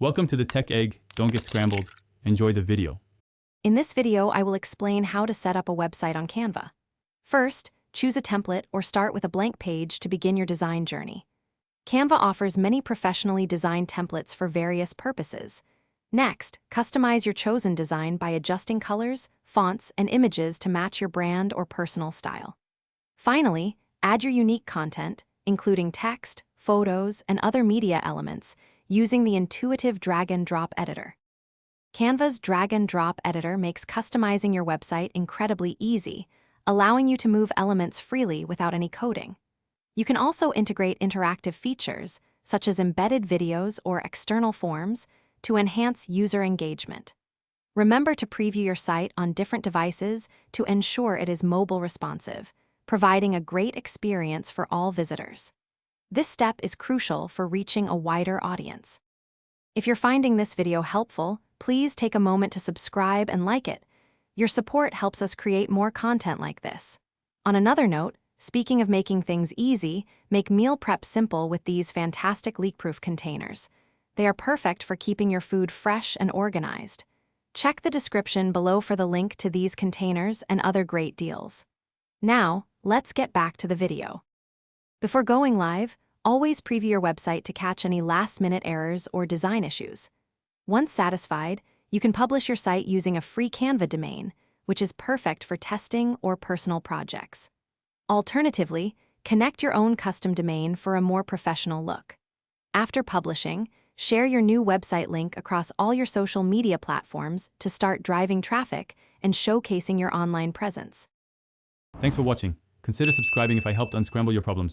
Welcome to the Tech Egg. Don't get scrambled. Enjoy the video. In this video, I will explain how to set up a website on Canva. First, choose a template or start with a blank page to begin your design journey. Canva offers many professionally designed templates for various purposes. Next, customize your chosen design by adjusting colors, fonts, and images to match your brand or personal style. Finally, add your unique content, including text, photos, and other media elements, using the intuitive drag-and-drop editor. Canva's drag-and-drop editor makes customizing your website incredibly easy, allowing you to move elements freely without any coding. You can also integrate interactive features, such as embedded videos or external forms, to enhance user engagement. Remember to preview your site on different devices to ensure it is mobile responsive, providing a great experience for all visitors. This step is crucial for reaching a wider audience. If you're finding this video helpful, please take a moment to subscribe and like it. Your support helps us create more content like this. On another note, speaking of making things easy, make meal prep simple with these fantastic leak-proof containers. They are perfect for keeping your food fresh and organized. Check the description below for the link to these containers and other great deals. Now, let's get back to the video. Before going live, always preview your website to catch any last-minute errors or design issues. Once satisfied, you can publish your site using a free Canva domain, which is perfect for testing or personal projects. Alternatively, connect your own custom domain for a more professional look. After publishing, share your new website link across all your social media platforms to start driving traffic and showcasing your online presence. Thanks for watching. Consider subscribing if I helped unscramble your problems.